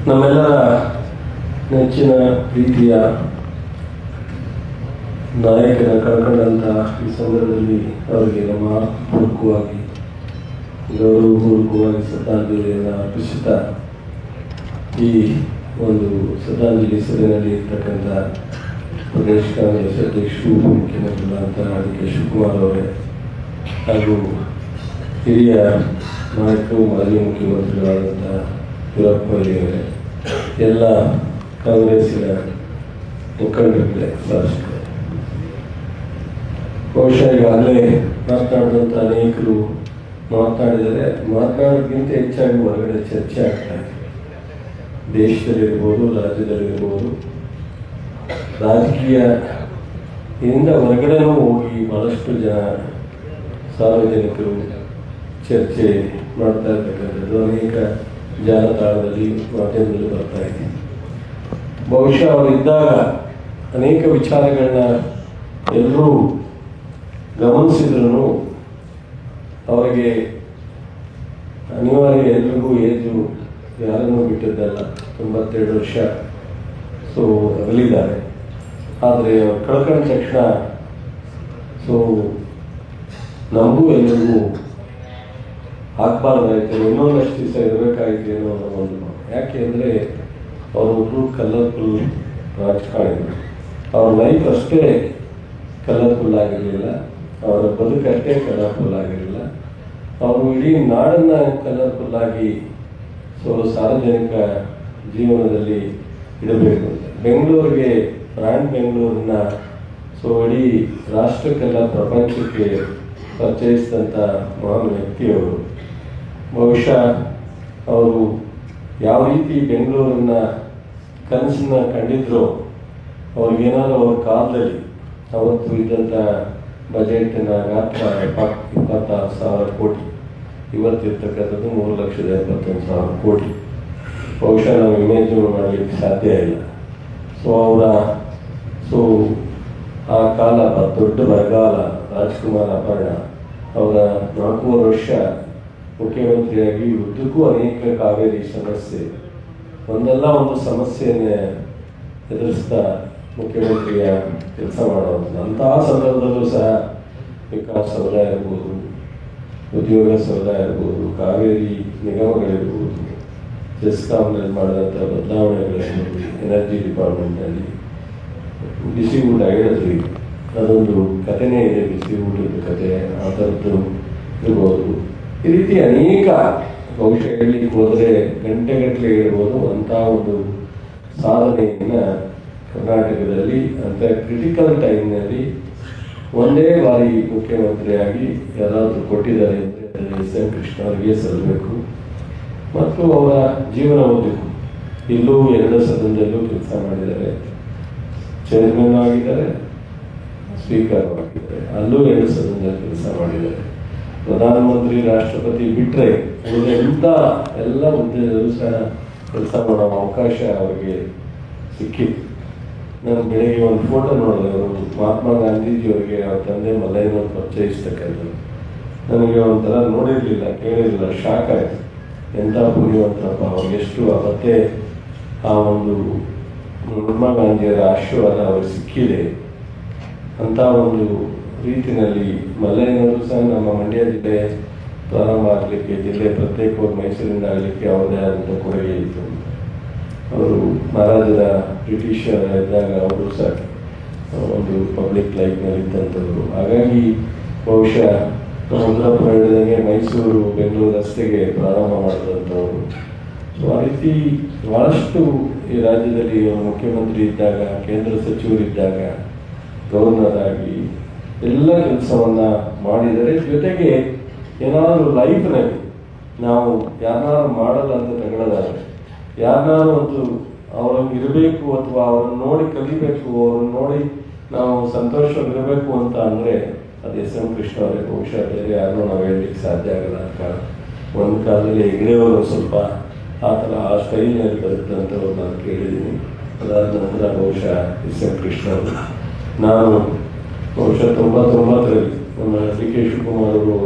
ನಮ್ಮೆಲ್ಲರ ನೆಚ್ಚಿನ ಪ್ರೀತಿಯ ನಾಯಕನ ಕಳ್ಕೊಂಡಂಥ ಈ ಸಂದರ್ಭದಲ್ಲಿ ಅವರಿಗೆ ನಮ್ಮ ಪೂರ್ವಕವಾಗಿ ಗೌರವಪೂರ್ವಕವಾಗಿ ಶ್ರದ್ಧಾಂಜಲಿಯನ್ನು ಅರ್ಪಿಸುತ್ತಾ ಈ ಒಂದು ಶ್ರದ್ಧಾಂಜಲಿ ಸಭೆಯಲ್ಲಿ ಇರ್ತಕ್ಕಂಥ ಪ್ರದೇಶ ಕಾಂಗ್ರೆಸ್ ಅಧ್ಯಕ್ಷರು ಮುಖ್ಯಮಂತ್ರಿಗಳಂತ ಡಿ.ಕೆ. ಶಿವಕುಮಾರ್ ಅವರೇ ಹಾಗೂ ಹಿರಿಯ ನಾಯಕರು ಮಾಜಿ ಮುಖ್ಯಮಂತ್ರಿಗಳಾದಂಥ ವೀರಪ್ಪ ಮೊಯ್ಲಿಯವರೇ, ಎಲ್ಲ ಕಾಂಗ್ರೆಸ್ಸಿನ ಮುಖಂಡರುಗಳೇ, ಶಾಸಕರೇ, ಬಹುಶಃ ಈಗಾಗಲೇ ಮಾತನಾಡಿದಂಥ ಅನೇಕರು ಮಾತನಾಡಿದರೆ ಮಾತನಾಡೋದಕ್ಕಿಂತ ಹೆಚ್ಚಾಗಿ ಹೊರಗಡೆ ಚರ್ಚೆ ಆಗ್ತಾ ಇದೆ. ದೇಶದಲ್ಲಿರ್ಬೋದು, ರಾಜ್ಯದಲ್ಲಿರ್ಬೋದು, ರಾಜಕೀಯದಿಂದ ಹೊರಗಡೆನೂ ಹೋಗಿ ಬಹಳಷ್ಟು ಜನ ಸಾರ್ವಜನಿಕರು ಚರ್ಚೆ ಮಾಡ್ತಾ ಇರ್ತಕ್ಕಂಥದ್ದು ಅನೇಕ ಜಾಲತಾಣದಲ್ಲಿ ಮಾಧ್ಯಮದಲ್ಲಿ ಬರ್ತಾ ಇದೆ. ಬಹುಶಃ ಅವರಿದ್ದಾಗ ಅನೇಕ ವಿಚಾರಗಳನ್ನ ಎಲ್ಲರೂ ಗಮನಿಸಿದ್ರು ಅವರಿಗೆ ಅನಿವಾರ್ಯ ಎಲ್ರಿಗೂ ಏಜು ಯಾರನ್ನೂ ಬಿಟ್ಟಿದ್ದಲ್ಲ, 92 ವರ್ಷ ಅಗಲಿದ್ದಾರೆ. ಆದರೆ ಅವ್ರು ಕಳ್ಕೊಂಡ ತಕ್ಷಣ ನಮಗೂ ಎಲ್ಲರಿಗೂ ಆಗ್ಬಾರ್ದಾಯ್ತು, ಇನ್ನೊಂದಷ್ಟು ದಿವಸ ಇರಬೇಕಾಗಿತ್ತು ಏನೋ ಒಂದು. ಯಾಕೆ ಅಂದರೆ ಅವರೊಬ್ಬರು ಕಲರ್ಫುಲ್ ರಾಜಕಾರಣಿಗಳು. ಅವ್ರ ಲೈಫ್ ಅಷ್ಟೇ ಕಲರ್ಫುಲ್ ಆಗಿರಲಿಲ್ಲ, ಅವರ ಬದುಕಷ್ಟೇ ಕಲರ್ಫುಲ್ ಆಗಿರಲಿಲ್ಲ, ಅವರು ಇಡೀ ನಾಡನ್ನು ಕಲರ್ಫುಲ್ಲಾಗಿ ಸಾರ್ವಜನಿಕ ಜೀವನದಲ್ಲಿ ಇಡಬೇಕು ಅಂತ ಬೆಂಗಳೂರಿಗೆ ಬ್ರ್ಯಾಂಡ್ ಬೆಂಗಳೂರನ್ನ ಇಡೀ ರಾಷ್ಟ್ರಕ್ಕೆಲ್ಲ ಪ್ರಪಂಚಕ್ಕೆ ಪರಿಚಯಿಸಿದಂಥ ಮಹಾನ್ ವ್ಯಕ್ತಿಯವರು. ಬಹುಶಃ ಅವರು ಯಾವ ರೀತಿ ಬೆಂಗಳೂರನ್ನ ಕನಸನ್ನ ಕಂಡಿದ್ರು, ಅವ್ರಿಗೇನಾದ್ರು ಅವ್ರ ಕಾಲದಲ್ಲಿ ಅವತ್ತು ಇದ್ದಂಥ ಬಜೆಟ್ನ ಗಾತ್ರ 26,000 ಕೋಟಿ, ಇವತ್ತಿರ್ತಕ್ಕಂಥದ್ದು 3,71,000 ಕೋಟಿ. ಬಹುಶಃ ನಾವು ಇಮೇಜಿನ್ ಮಾಡಲಿಕ್ಕೆ ಸಾಧ್ಯ ಇಲ್ಲ. ಆ ಕಾಲ ದೊಡ್ಡ ಬರಗಾಲ, ರಾಜ್ಕುಮಾರ್ ಅಪರ್ಣ ಅವರ 4 ವರ್ಷ ಮುಖ್ಯಮಂತ್ರಿಯಾಗಿ ಉದ್ದಕ್ಕೂ ಅನೇಕ ಕಾವೇರಿ ಸಮಸ್ಯೆ, ಒಂದಲ್ಲ ಒಂದು ಸಮಸ್ಯೆಯನ್ನೇ ಎದುರಿಸ್ತಾ ಮುಖ್ಯಮಂತ್ರಿಯ ಕೆಲಸ ಮಾಡೋದು. ಅಂತಹ ಸಂದರ್ಭದಲ್ಲೂ ಸಹ ವಿಕಾಸ ಸೌಧ ಇರ್ಬೋದು, ಉದ್ಯೋಗ ಸೌಧ ಇರ್ಬೋದು, ಕಾವೇರಿ ನಿಗಮಗಳಿರ್ಬೋದು, ಜೆಸ್ಕಾಂನಲ್ಲಿ ಮಾಡಿದಂಥ ಬದಲಾವಣೆಗಳಿರ್ಬೋದು, ಎನರ್ಜಿ ಡಿಪಾರ್ಟ್ಮೆಂಟ್ನಲ್ಲಿ ಬಿಸಿ ಊಟ ಹೇಳಿದ್ವಿ, ಅದೊಂದು ಕಥೆನೇ ಇದೆ, ಬಿಸಿ ಊಟದ ಕತೆ, ಆ ಥರದ್ದು ಇರ್ಬೋದು. ಈ ರೀತಿ ಅನೇಕ ಬಹುಶಃ ಹೇಳಲಿಕ್ಕೆ ಹೋದರೆ ಗಂಟೆಗಟ್ಟಲೆ ಹೇಳ್ಬೋದು. ಅಂಥ ಒಂದು ಸಾಧನೆಯನ್ನು ಕರ್ನಾಟಕದಲ್ಲಿ ಅಂತ ಕ್ರಿಟಿಕಲ್ ಟೈಮ್ನಲ್ಲಿ ಒಂದೇ ಬಾರಿ ಮುಖ್ಯಮಂತ್ರಿಯಾಗಿ ಯಾರಾದರೂ ಕೊಟ್ಟಿದ್ದಾರೆ ಅಂದರೆ ಎಸ್.ಎಂ. ಕೃಷ್ಣ ಅವರಿಗೆ ಸಲ್ಲಬೇಕು. ಮತ್ತು ಅವರ ಜೀವನ ಉದ್ದಕ್ಕೂ ಇಲ್ಲೂ 2 ಸದನದಲ್ಲೂ ಕೆಲಸ ಮಾಡಿದ್ದಾರೆ, ಚೇರ್ಮನ್ ಆಗಿದ್ದಾರೆ, ಸ್ಪೀಕರ್ ಆಗಿದ್ದಾರೆ, ಅಲ್ಲೂ 2 ಸದನದಲ್ಲಿ ಕೆಲಸ ಮಾಡಿದ್ದಾರೆ. ಪ್ರಧಾನಮಂತ್ರಿ, ರಾಷ್ಟ್ರಪತಿ ಬಿಟ್ಟರೆ ಎಲ್ಲ ಹುದ್ದೆಯಲ್ಲೂ ಸಹ ಕೆಲಸ ಮಾಡೋ ಅವಕಾಶ ಅವರಿಗೆ ಸಿಕ್ಕಿತ್ತು. ನಾನು ಬೆಳಗ್ಗೆ ಒಂದು ಫೋಟೋ ನೋಡಿದೆ, ಅವರು ಮಹಾತ್ಮ ಗಾಂಧೀಜಿಯವರಿಗೆ ಅವ್ರ ತಂದೆ ಮಲ್ಲಯ್ಯನವ್ರು ಪರಿಚಯಿಸ್ತಕ್ಕಂಥದ್ದು. ನನಗೆ ಒಂಥರ ನೋಡಿರಲಿಲ್ಲ, ಕೇಳಿರಲಿಲ್ಲ, ಶಾಕ್ ಆಯಿತು. ಎಂಥ ಪುಣ್ಯವಂತರಪ್ಪ, ಅವ್ರಿಗೆ ಎಷ್ಟು ಮತ್ತೆ ಆ ಒಂದು ಮಹಾತ್ಮ ಗಾಂಧಿಯವರ ಆಶೀರ್ವಾದ ಅವ್ರಿಗೆ ಸಿಕ್ಕಿದೆ. ಅಂಥ ಒಂದು ರೀತಿಯಲ್ಲಿ ಮಲ್ಲಯ್ಯನವರು ಸಹ ನಮ್ಮ ಮಂಡ್ಯ ಜಿಲ್ಲೆ ಪ್ರಾರಂಭ ಆಗಲಿಕ್ಕೆ, ಜಿಲ್ಲೆ ಪ್ರತ್ಯೇಕವಾಗಿ ಮೈಸೂರಿಂದ ಆಗಲಿಕ್ಕೆ ಅವರದೇ ಆದಂಥ ಕೊಡುಗೆ ಇತ್ತು. ಅವರು ಮಹಾರಾಜರ ಬ್ರಿಟಿಷರ ಇದ್ದಾಗ ಅವರು ಸಹ ಒಂದು ಪಬ್ಲಿಕ್ ಲೈಫ್ನಲ್ಲಿ ಇದ್ದಂಥವ್ರು. ಹಾಗಾಗಿ ಬಹುಶಃ ರುದ್ರಪ್ಪ ಹೇಳಿದಂಗೆ ಮೈಸೂರು ಬೆಂಗಳೂರು ರಸ್ತೆಗೆ ಪ್ರಾರಂಭ ಮಾಡಿದಂಥವ್ರು. ಆ ರೀತಿ ಭಾಳಷ್ಟು ಈ ರಾಜ್ಯದಲ್ಲಿ ಮುಖ್ಯಮಂತ್ರಿ ಇದ್ದಾಗ, ಕೇಂದ್ರ ಸಚಿವರಿದ್ದಾಗ, ಗವರ್ನರ್ ಆಗಿ ಎಲ್ಲ ಕೆಲಸವನ್ನು ಮಾಡಿದರೆ, ಜೊತೆಗೆ ಏನಾದರೂ ಲೈಫ್ನಲ್ಲಿ ನಾವು ಯಾರನ್ನಾರು ಮಾಡಲ್ಲ ಅಂತ ತಗೊಳ್ಳೋದಾದ್ರೆ, ಯಾರನ್ನಾರು ಒಂದು ಅವ್ರಂಗೆ ಇರಬೇಕು ಅಥವಾ ಅವ್ರನ್ನ ನೋಡಿ ಕಲಿಬೇಕು, ಅವ್ರನ್ನ ನೋಡಿ ನಾವು ಸಂತೋಷವಾಗಿರಬೇಕು ಅಂತ ಅಂದರೆ ಅದು ಎಸ್.ಎಂ. ಕೃಷ್ಣ ಅವರೇ. ಬಹುಶಃ ಬೇರೆ ಯಾರನ್ನೂ ನಾವು ಹೇಳಲಿಕ್ಕೆ ಸಾಧ್ಯ ಆಗಲ್ಲ. ಒಂದು ಕಾಲದಲ್ಲಿ ಹೆಗ್ಡೆಯವರು ಸ್ವಲ್ಪ ಆ ಥರ ಆ ಸ್ಟೈಲ್ನಲ್ಲಿ ಬರುತ್ತಂಥವ್ರು ನಾನು ಕೇಳಿದ್ದೀನಿ. ಅದಾದ ನಂತರ ಬಹುಶಃ ಎಸ್.ಎಂ. ಕೃಷ್ಣ ಅವರು. ನಾನು ಬಹುಶಃ 99ರಲ್ಲಿ ನಮ್ಮ ಡಿ.ಕೆ. ಶಿವಕುಮಾರ್ ಅವರು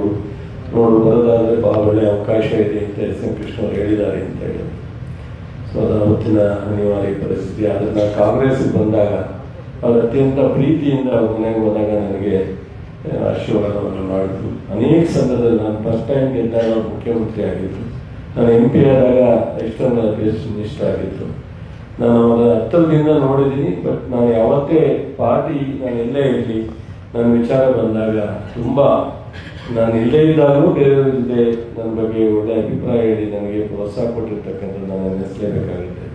ಬರೋದಾದರೆ ಭಾಳ ಒಳ್ಳೆಯ ಅವಕಾಶ ಇದೆ ಅಂತ ಎಸ್.ಎಂ. ಕೃಷ್ಣ ಅವರು ಹೇಳಿದ್ದಾರೆ ಅಂತ ಹೇಳಿ ಸೊ ಅದು ಅವತ್ತಿನ ಅನಿವಾರ್ಯ ಪರಿಸ್ಥಿತಿ. ಆದರೆ ನಾನು ಕಾಂಗ್ರೆಸ್ಗೆ ಬಂದಾಗ ಅವ್ರು ಅತ್ಯಂತ ಪ್ರೀತಿಯಿಂದ ಅವ್ರ ಮನೆಗೆ ಹೋದಾಗ ನನಗೆ ಆಶೀರ್ವಾದವನ್ನು ಮಾಡಿದ್ರು. ಅನೇಕ ಸಂದರ್ಭದಲ್ಲಿ ನಾನು ಫಸ್ಟ್ ಟೈಮ್ ಗೆದ್ದಾಗ ಅವ್ರು ಮುಖ್ಯಮಂತ್ರಿ ಆಗಿದ್ದರು. ನಾನು MP ಆದಾಗ ಎಕ್ಸ್ಟರ್ನಲ್ ಅಫೇರ್ಸ್ ಮಿನಿಸ್ಟರ್ ಆಗಿತ್ತು. ನಾನು ಅವರ ಹತ್ತಿರದಿಂದ ನೋಡಿದ್ದೀನಿ. ಬಟ್ ನಾನು ಯಾವತ್ತೇ ಪಾರ್ಟಿ ನಾನು ಎಲ್ಲೇ ಇರಲಿ ನನ್ನ ವಿಚಾರ ಬಂದಾಗ ತುಂಬ ನಾನು ಇಲ್ಲೇ ಇದ್ದಾಗಲೂ ಬೇರೆಯವ್ರ ಜೊತೆ ನನ್ನ ಬಗ್ಗೆ ಒಳ್ಳೆಯ ಅಭಿಪ್ರಾಯ ಹೇಳಿ ನನಗೆ ಪ್ರೋತ್ಸಾಹ ಕೊಟ್ಟಿರ್ತಕ್ಕಂಥದ್ದು ನಾನು ನೆನೆಸಲೇಬೇಕಾಗುತ್ತೆ.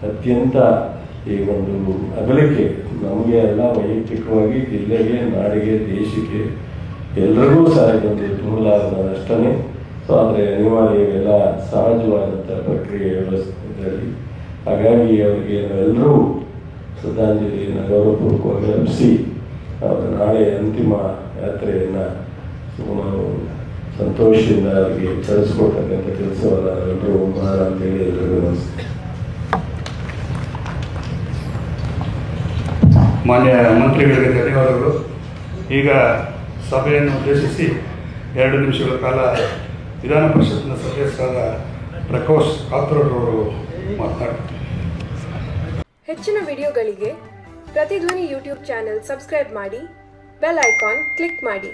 ಅತ್ಯಂತ ಈ ಒಂದು ಅಗಲಿಕೆ ನಮಗೆ ಎಲ್ಲ ವೈಯಕ್ತಿಕವಾಗಿ ಜಿಲ್ಲೆಗೆ, ನಾಡಿಗೆ, ದೇಶಕ್ಕೆ ಎಲ್ಲರಿಗೂ ಸಹ ಇದೊಂದು ತುಂಬಲಾರದ ನಷ್ಟನೇ. ಸೊ ಆದರೆ ಅನಿವಾರ್ಯ ಇವೆಲ್ಲ ಸಹಜವಾದಂಥ ಪ್ರಕ್ರಿಯೆ ಇದರಲ್ಲಿ. ಹಾಗಾಗಿ ಅವರಿಗೆ ನಾವೆಲ್ಲರೂ ಶ್ರದ್ಧಾಂಜಲಿಯನ್ನು ಗೌರವಪೂರ್ವಕವಾಗಿ ಅರ್ಪಿಸಿ ಅವರ ನಾಳೆ ಅಂತಿಮ ಯಾತ್ರೆಯನ್ನು ನಾವು ಸಂತೋಷದಿಂದ ಅವರಿಗೆ ಕಳಿಸ್ಕೊಡ್ತಕ್ಕಂಥ ಕೆಲಸವನ್ನು ನಾವೆಲ್ಲರೂ ಮಾಡೋಣ ಅಂತೇಳಿ ಎಲ್ಲರಿಗೂ ನಮಸ್ಕಾರ. ಮಾನ್ಯ ಮಂತ್ರಿಗಳಿಗೆ ಧನ್ಯವಾದಗಳು. ಈಗ ಸಭೆಯನ್ನು ಉದ್ದೇಶಿಸಿ 2 ನಿಮಿಷಗಳ ಕಾಲ ವಿಧಾನ ಪರಿಷತ್ನ ಸದಸ್ಯರಾದ ಪ್ರಕಾಶ್ ಕಾತ್ರೋಡ್ರವರು ಮಾತನಾಡ್ತಾರೆ. ಹೆಚ್ಚಿನ ವಿಡಿಯೋಗಳಿಗೆ ಪ್ರತಿಧ್ವನಿ ಯೂಟ್ಯೂಬ್ ಚಾನೆಲ್ ಸಬ್ಸ್ಕ್ರೈಬ್ ಮಾಡಿ, ಬೆಲ್ ಐಕಾನ್ ಕ್ಲಿಕ್ ಮಾಡಿ.